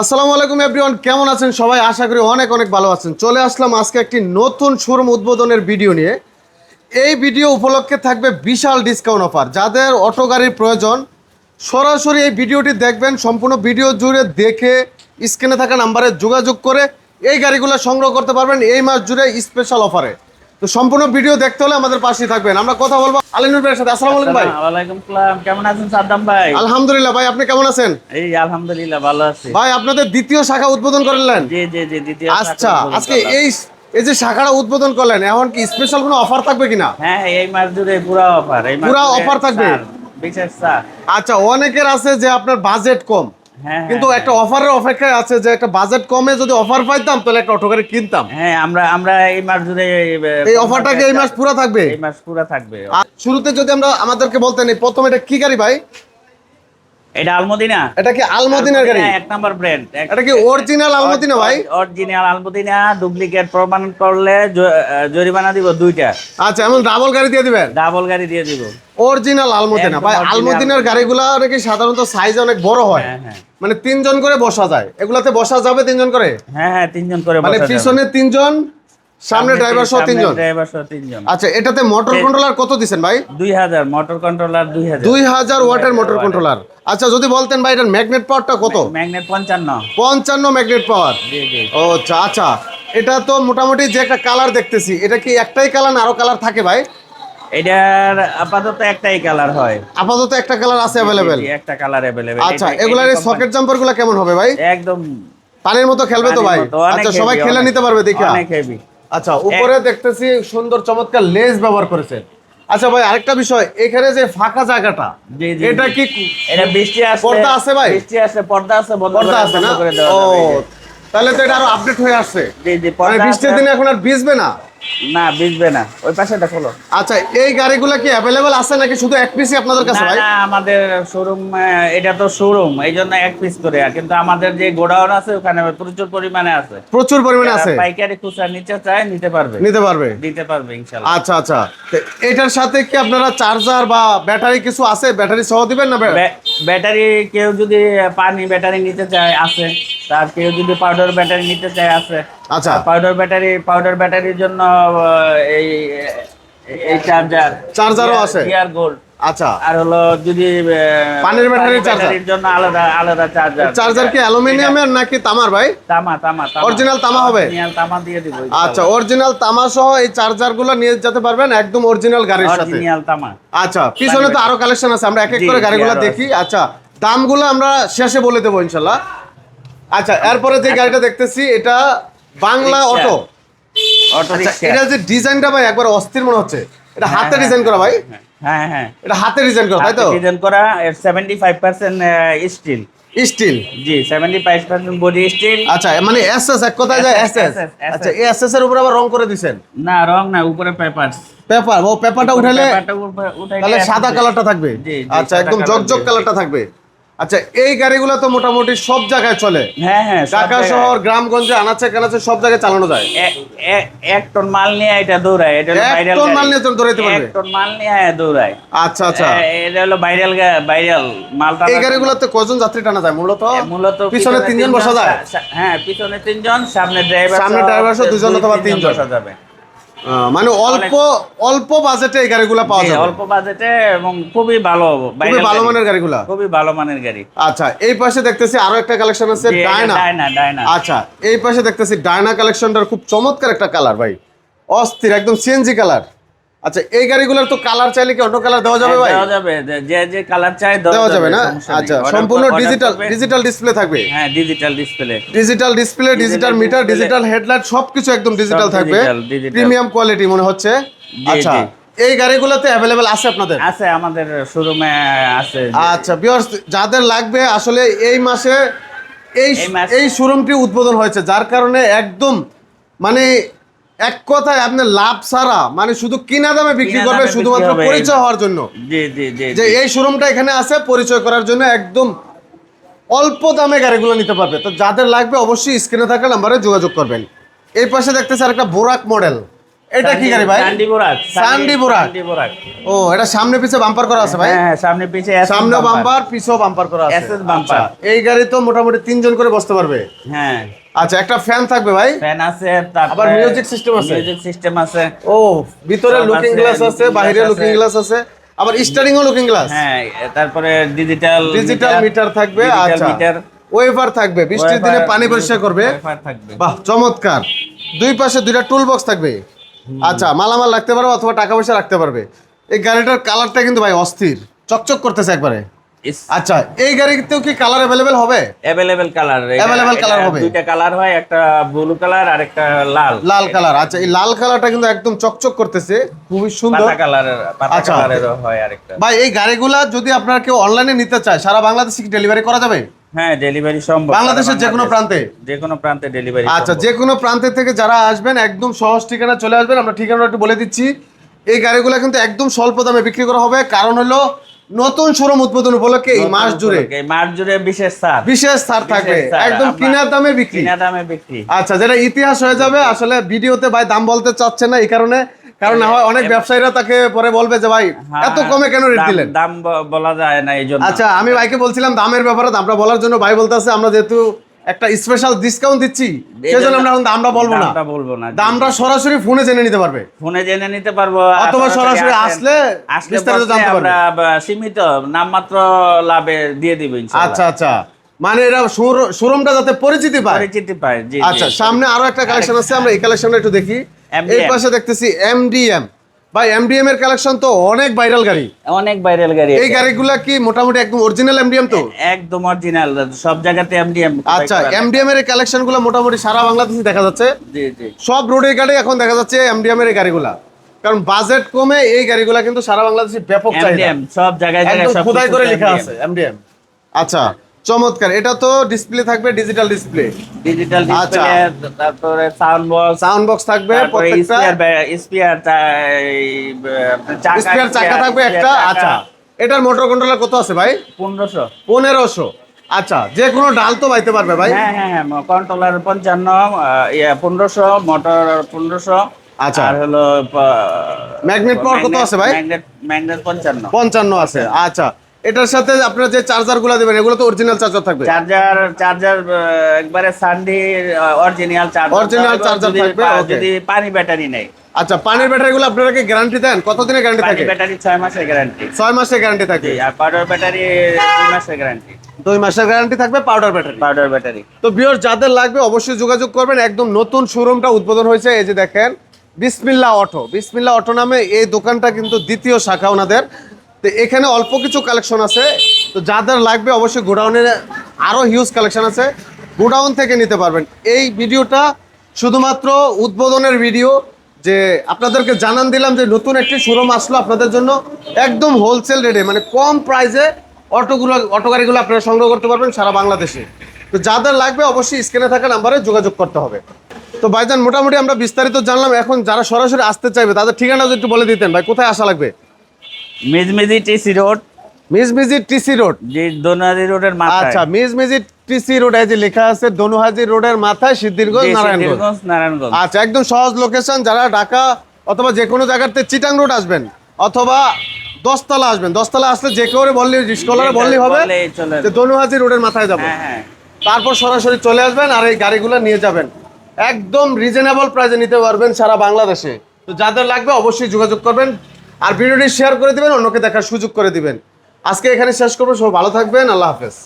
আসসালামু আলাইকুম এভরিওয়ান, কেমন আছেন সবাই? আশা করি অনেক অনেক ভালো আছেন। চলে আসলাম আজকে একটি নতুন শোরুম উদ্বোধনের ভিডিও নিয়ে। এই ভিডিও উপলক্ষে থাকবে বিশাল ডিসকাউন্ট অফার। যাদের অটো গাড়ির প্রয়োজন সরাসরি এই ভিডিওটি দেখবেন, সম্পূর্ণ ভিডিও জুড়ে দেখে স্ক্রিনে থাকা নাম্বারে যোগাযোগ করে এই গাড়িগুলো সংগ্রহ করতে পারবেন এই মাস জুড়ে স্পেশাল অফারে। তো সম্পূর্ণ ভিডিও দেখতে হলে আমাদের পাশেই থাকবেন। আমরা কথা বলবো আলিনুর ভাইয়ের সাথে। আসসালামু আলাইকুম ভাই। ওয়ালাইকুম সালাম। কেমন আছেন সাদ্দাম ভাই? আলহামদুলিল্লাহ ভাই, আপনি কেমন আছেন? এই আলহামদুলিল্লাহ ভালো আছি ভাই আপনাদের দ্বিতীয় শাখা উদ্বোধন করলেন? জি জি জি দ্বিতীয় আচ্ছা, আজকে এই এই যে শাখাটা উদ্বোধন করলেন, এখন কি স্পেশাল কোনো অফার থাকবে কিনা? হ্যাঁ, এই মাস জুড়ে পুরো অফার। এই মাস পুরো জুড়ে অফার থাকবে? বিশেষ ছাড়। আচ্ছা, অনেকের আছে যে আপনার বাজেট কম, হ্যাঁ কিন্তু একটা অফারের অপেক্ষায় আছে যে একটা বাজেট কমে যদি অফার পাইতাম তাহলে একটা অটো গাড়ি কিনতাম। হ্যাঁ, আমরা এই মাস জুড়ে এই অফারটা কি এই মাস পুরো থাকবে? এই মাস পুরো থাকবে। আর শুরুতে যদি আমরা আমাদেরকে বলতেন এই প্রথম এটা কি গাড়ি ভাই? এটা আলমদিনা। এটা কি আলমদিনার গাড়ি? এক নাম্বার ব্র্যান্ড। এটা কি অরিজিনাল আলমদিনা ভাই? অরিজিনাল আলমদিনা। ডুপ্লিকেট প্রমাণ করলে জরিমানা দিব 2টা। আচ্ছা, এমন ডাবল গাড়ি দিয়ে দিবেন? ডাবল গাড়ি দিয়ে দিব। অরিজিনাল আলমদিনা ভাই। আলমদিনার গাড়িগুলো নাকি সাধারণত সাইজ অনেক বড় হয়, মানে 3 জন করে বসা যায়। এগুলাতে বসা যাবে 3 জন করে? হ্যাঁ 3 জন করে মানে বসা যাবে। পিছনে 3 জন, সামনে ড্রাইভার সহ 3 জন। ড্রাইভার সহ 3 জন। আচ্ছা, এটাতে মোটর কন্ট্রোলার কত দিবেন ভাই? 2000 মোটর কন্ট্রোলার। 2000 ওয়াটের মোটর কন্ট্রোলার। আচ্ছা, যদি বলতেন ভাই এটার ম্যাগনেট পাওয়ারটা কত? ম্যাগনেট 55। 55 ম্যাগনেট পাওয়ার। জি জি। ও আচ্ছা আচ্ছা, এটা তো মোটামুটি যে একটা কালার দেখতেছি, এটা কি একটাই কালার না আরো কালার থাকে ভাই? এটার আপাতত একটাই কালার হয়। আপাতত একটা কালার আছে अवेलेबल? জি, একটা কালার अवेलेबल। আচ্ছা, এগুলার এই সকেট জাম্পার গুলো কেমন হবে ভাই? একদম পানির মতো খেলবে তো ভাই? আচ্ছা, সবাই খেলে নিতে পারবে দেখা? অনেক হেভি। আচ্ছা, উপরে দেখতেছি সুন্দর চমৎকার লেজ ব্যবহার করেছে। আচ্ছা ভাই, আরেকটা বিষয়, এখানে যে ফাঁকা জায়গাটা, জি জি। এটা কি এটা বৃষ্টি আসে? পর্দা আছে ভাই? বৃষ্টি আসে, পর্দা আছে, বন্ধ পর্দা আছে না? করে দেওয়া ও, যাবে। তাহলে তো এটা আরো আপডেট হয়ে আসছে। জি জি, মানে পর্দা বৃষ্টির আছে। দিনে এখন আর ভিজবে না? না, ভিজবে না। ওই পাশে দেখো। আচ্ছা, এই গাড়িগুলো কি अवेलेबल আছে নাকি শুধু এক পিসই আপনাদের কাছে না ভাই? না, আমাদের শোরুম, এটা তো শোরুম, এই জন্য এক পিস করে। কিন্তু আমাদের যে গোডাউন আছে ওখানে প্রচুর পরিমাণে আছে। প্রচুর পরিমাণে আছে? পাইকারি খুচরা নিতে চায় নিতে পারবে। নিতে পারবে? দিতে পারবে ইনশাআল্লাহ। আচ্ছা আচ্ছা, তো এটার সাথে কি আপনারা চার্জার বা ব্যাটারি কিছু আছে? ব্যাটারি সহ দিবেন না? ব্যাটারি কেউ যদি পানি ব্যাটারি নিতে চায় আছে, তার কেউ যদি পাউডার ব্যাটারি নিতে চায় আছে। আচ্ছা, পাউডার ব্যাটারির জন্য এই এই চার্জারও আছে? Gear gold. আচ্ছা, আর হলো যদি পানির ব্যাটারির ব্যাটারির জন্য আলাদা আলাদা চার্জার। চার্জার কি অ্যালুমিনিয়ামের নাকি তামার ভাই? তামা তামা। অরিজিনাল তামা হবে? অরিজিনাল তামা দিয়ে দিব। আচ্ছা, অরিজিনাল তামা সহ এই চার্জারগুলো নিয়ে যেতে পারবেন একদম অরিজিনাল গাড়ির সাথে? অরিজিনাল তামা। আচ্ছা, পিছনে তো আরো কালেকশন আছে, আমরা এক এক করে গাড়িগুলো দেখি। আচ্ছা, দামগুলো আমরা শেষে বলে দেবো ইনশাল্লাহ। আচ্ছা, এরপরে যে গাড়িটা দেখতেছি এটা বাংলা অটো। Auto rickshaw. এটা যে ডিজাইনটা ভাই একবার অস্থির মনে হচ্ছে। এটা হাতে ডিজাইন করা ভাই? হ্যাঁ হ্যাঁ, এটা হাতে ডিজাইন করা তাই তো? ডিজাইন করা। 75% স্টিল। স্টিল? জি, 75% বডি স্টিল। আচ্ছা, মানে এসএস, এক কথায় যায় এসএস। আচ্ছা, এই এসএস এর উপর আবার রং করে দিবেন? না, রং না, উপরে পেপারস। পেপার? ও, পেপারটা উঠালে তাহলে সাদা কালারটা থাকবে? আচ্ছা, একদম জকজক কালারটা থাকবে। আচ্ছা, এই গাড়িগুলো তো মোটামুটি সব জায়গায় চলে? হ্যাঁ হ্যাঁ, ঢাকা শহর, গ্রামগঞ্জে, আনাচে কানাচে সব জায়গায় চালানো যায়। 1 টন মাল নিয়ে এটা দৌড়ায়। এটা হলো 1 টন মাল নিয়ে দৌড়াইতে পারবে? 1 টন মাল নিয়ে দৌড়ায়। আচ্ছা আচ্ছা, এটা হলো ভাইরাল মালটা। এই গাড়িগুলোতে কজন যাত্রী টানা যায় মূলত? মূলত পিছনে 3 জন বসা যায়? হ্যাঁ, পিছনে 3 জন, সামনে ড্রাইভার সহ 2 জন অথবা 3 জন বসা যাবে। মানে অল্প অল্প বাজেটে এই গাড়িগুলো পাওয়া যায়? অল্প বাজেটে এবং খুবই ভালো মানের গাড়িগুলো। খুবই ভালো মানের গাড়ি। আচ্ছা, এই পাশে দেখতেছি আরো একটা কালেকশন আছে, ডায়না। আচ্ছা, এই পাশে দেখতেছি ডায়না কালেকশনটার খুব চমৎকার একটা কালার ভাই, অস্থির, একদম সিএনজি কালার। আচ্ছা, এই গাড়িগুলোর তো কালার চাইলে কি অন্য কালার দেওয়া যাবে ভাই? দেওয়া যাবে, যে যে কালার চাই দেওয়া যাবে না? আচ্ছা, সম্পূর্ণ ডিজিটাল ডিসপ্লে থাকবে? হ্যাঁ, digital display. Digital meter, digital headlight, সবকিছু একদম ডিজিটাল থাকবে। প্রিমিয়াম কোয়ালিটি মনে হচ্ছে। আচ্ছা, এই গাড়িগুলোতে अवेलेबल আছে আপনাদের? আছে, আমাদের শোরুমে আছে। আচ্ছা ভিউয়ার্স, যাদের লাগবে আসলে এই মাসে এই শোরুমটি উদ্বোধন হয়েছে, যার কারণে একদম মানে এক কথায় আপনি লাভ ছাড়া, মানে শুধু কিনা দামে বিক্রি করবে শুধুমাত্র পরিচয় হওয়ার জন্য। জি জি জি, যে এই শোরুমটা এখানে আছে পরিচয় করার জন্য, একদম অল্প দামে গাড়িগুলো নিতে পারবে। তো যাদের লাগবে অবশ্যই স্ক্রিনে থাকা নাম্বারে যোগাযোগ করবেন। এই পাশে দেখতেছি আরেকটা বোরাক মডেল। এটা কি গাড়ি ভাই? সান্ডি বোরাক। সান্ডি বোরাক। সান্ডি বোরাক। ও এটা সামনে পিছে বাম্পার করা আছে ভাই? হ্যাঁ, সামনে পিছে সামনে বাম্পার, পিছেও বাম্পার করা আছে। SS bumper. আচ্ছা, এই গাড়ি তো মোটামুটি 3 জন করে বসতে পারবে। হ্যাঁ, আচ্ছা, একটা ফ্যান থাকবে ভাই? ফ্যান আছে, তারপরে আবার মিউজিক সিস্টেম আছে? মিউজিক সিস্টেম আছে। ও, ভিতরে সব লুকিং আছে, গ্লাস আছে, looking বাইরে glass লুকিং আছে। গ্লাস আছে, আবার স্টারিং ও লুকিং গ্লাস। হ্যাঁ, তারপরে ডিজিটাল মিটার থাকবে। আচ্ছা, মিটার, ওয়েভার থাকবে, বৃষ্টির দিনে পানি পরিষ্কার করবে। ওয়েফার থাকবে। বাহ, চমৎকার। দুই পাশে দুইটা টুল বক্স থাকবে। আচ্ছা, মালামাল রাখতে পারবে অথবা টাকা পয়সা রাখতে পারবে। এই গাড়িটার কালারটা কিন্তু ভাই অস্থির, চকচক করতেছে একবারে। আচ্ছা, এই গাড়িতেও কি কালার अवेलेबल হবে? अवेलेबल কালার, Available color হবে। দুইটা কালার হয়, একটা ব্লু কালার আর একটা লাল কালার। আচ্ছা, এই লাল কালারটা কিন্তু একদম চকচক করতেছে, খুবই সুন্দর। পাতা কালারের, পাতা আচ্ছা। কালারেরও হয় আরেকটা। ভাই, এই গাড়িগুলা যদি আপনারা কেউ অনলাইনে নিতে চায়, সারা বাংলাদেশে কি ডেলিভারি করা যাবে? হ্যাঁ, ডেলিভারি সম্ভব। বাংলাদেশের যে কোনো প্রান্তে? যে কোনো প্রান্তে ডেলিভারি। আচ্ছা, যে কোনো প্রান্তে থেকে যারা আসবেন একদম সহজ ঠিকানা চলে আসবেন। আমরা ঠিকানাটা একটু বলে দিচ্ছি। এই গাড়িগুলো কিন্তু একদম স্বল্প দামে বিক্রি করা হবে, কারণ হলো নতুন শোরুম উদ্বোধন উপলক্ষে এই মাস জুড়ে বিশেষ ছাড়, বিশেষ ছাড় থাকবে, একদম কিনা দামে বিক্রি। কিনা দামে বিক্রি। আচ্ছা, যেটা ইতিহাস হয়ে যাবে। আসলে ভিডিওতে ভাই দাম বলতে চাচ্ছে না এই কারণে, কারণ না হয় অনেক ব্যবসায়ীরা তাকে পরে বলবে যে ভাই এত কমে কেন রেট দিলেন। দাম বলা যায় না এই জন্য। আচ্ছা, আমি ভাইকে বলছিলাম দামের ব্যাপারে, দামটা বলার জন্য ভাই বলতেছে আমরা যেহেতু একটা স্পেশাল ডিসকাউন্ট দিচ্ছি, সেজন্য আমরা এখন দামটা বলবো না। বলবো না, দামটা সরাসরি ফোনে জেনে নিতে পারবে, ফোনে জেনে নিতে পারবো, অথবা সরাসরি আসলে বিস্তারিত জানতে পারবে। আমরা সীমিত নামমাত্র লাভে দিয়ে দিব ইনশাআল্লাহ। আচ্ছা আচ্ছা, মানে এরা শোরুমটা যাতে পরিচিতি পায়। পরিচিতি পায়, জি। আচ্ছা, সামনে আরো একটা কালেকশন আছে, আমরা এই কালেকশনটা একটু দেখি। MDM এই পাশে দেখতেছি এমডিএম। ভাই, এমডিএম এর কালেকশন তো অনেক ভাইরাল গাড়ি। অনেক ভাইরাল গাড়ি। এই গাড়িগুলা কি মোটামুটি একদম অরিজিনাল এমডিএম তো? একদম অরিজিনাল, সব জায়গাতে এমডিএম। আচ্ছা, এমডিএম এর কালেকশনগুলো মোটামুটি সারা বাংলাদেশে দেখা যাচ্ছে। জি জি, সব রোডের গাড়ি এখন দেখা যাচ্ছে এমডিএম এর এই গাড়িগুলা, কারণ বাজেট কমে এই গাড়িগুলা কিন্তু সারা বাংলাদেশে ব্যাপক চাহিদা। এমডিএম সব জায়গায় একদম সব খোদাই করে লেখা আছে এমডিএম। আচ্ছা, চমৎকার। এটা তো ডিসপ্লে থাকবে, ডিজিটাল ডিসপ্লে। ডিজিটাল আচ্ছা। ডিসপ্লে, তারপরে সাউন্ড বক্স, সাউন্ড বক্স থাকবে প্রত্যেকটা। স্পিয়ার স্পেয়ার চাকা থাকবে একটা। আচ্ছা, এটার মোটর কন্ট্রোলার কত আছে ভাই? 1500। 1500। আচ্ছা, যে কোনো ডাল তো বাইতে পারবে ভাই? হ্যাঁ হ্যাঁ হ্যাঁ, কন্ট্রোলার 55, 1500, মোটর 1500। আচ্ছা, আর হলো ম্যাগনেট পাওয়ার কত আছে ভাই? ম্যাগনেট 55। 55 আছে। আচ্ছা, এটার সাথে আপনারা যে চার্জার গুলো দিবেন এগুলো তো অরিজিনাল চার্জার থাকবে? চার্জার একবারে সানডি অরিজিনাল চার্জার। অরিজিনাল চার্জার থাকবে। যদি পানি ব্যাটারি নেই। আচ্ছা, পানির ব্যাটারি গুলো আপনারা কি গ্যারান্টি দেন? কতদিনের গ্যারান্টি পানি থাকে? ব্যাটারি 6 মাসের গ্যারান্টি। 6 মাসের গ্যারান্টি থাকে। আর পাউডার ব্যাটারি 2 মাসের গ্যারান্টি। 2 মাসের গ্যারান্টি থাকবে পাউডার ব্যাটারি। Powder battery. তো ভিউয়ার্স, যাদের লাগবে অবশ্যই যোগাযোগ করবেন। একদম নতুন শোরুমটা উদ্বোধন হয়েছে, এই যে দেখেন বিসমিল্লাহ অটো। বিসমিল্লাহ অটো নামে এই দোকানটা কিন্তু দ্বিতীয় শাখা ওনাদের। তো এখানে অল্প কিছু কালেকশন আছে, তো যাদের লাগবে অবশ্যই গোডাউনের আরও হিউজ কালেকশন আছে, গোডাউন থেকে নিতে পারবেন। এই ভিডিওটা শুধুমাত্র উদ্বোধনের ভিডিও, যে আপনাদেরকে জানান দিলাম যে নতুন একটি শোরুম আসলো আপনাদের জন্য একদম হোলসেল রেটে, মানে কম প্রাইসে অটো গাড়িগুলো আপনারা সংগ্রহ করতে পারবেন সারা বাংলাদেশে। তো যাদের লাগবে অবশ্যই স্ক্রিনে থাকা নাম্বারে যোগাযোগ করতে হবে। তো ভাইজান, মোটামুটি আমরা বিস্তারিত জানলাম। এখন যারা সরাসরি আসতে চাইবে তাদের ঠিকানা যদি একটু বলে দিতেন ভাই, কোথায় আসা লাগবে? Mizmizi TC road. Mizmizi TC road, যে দোনারি রোডের মাথায়। আচ্ছা, মিজমিজি টিসি রোড, এই যে লেখা আছে দনুহাজি রোডের মাথায়, সিদ্ধিরগঞ্জ, নারায়ণগঞ্জ। আচ্ছা, একদম সহজ লোকেশন। যারা ঢাকা অথবা যে কোনো জায়গাতে চিটাং রোড আসবেন অথবা 10তলা আসবেন, 10তলা আসলে যে কেউ বললে, রিস্কলারে বললেই হবে যে দনুহাজি রোডের মাথায় যাবো। তারপর সরাসরি চলে আসবেন আর এই গাড়িগুলো নিয়ে যাবেন। একদম রিজনেবল প্রাইসে নিতে পারবেন সারা বাংলাদেশে। তো যাদের লাগবে অবশ্যই যোগাযোগ করবেন, আর ভিডিওটি শেয়ার করে দিবেন, অন্যকে দেখার সুযোগ করে দিবেন। আজকে এখানে শেষ করবো। সবাই ভালো থাকবেন, আল্লাহ হাফেজ।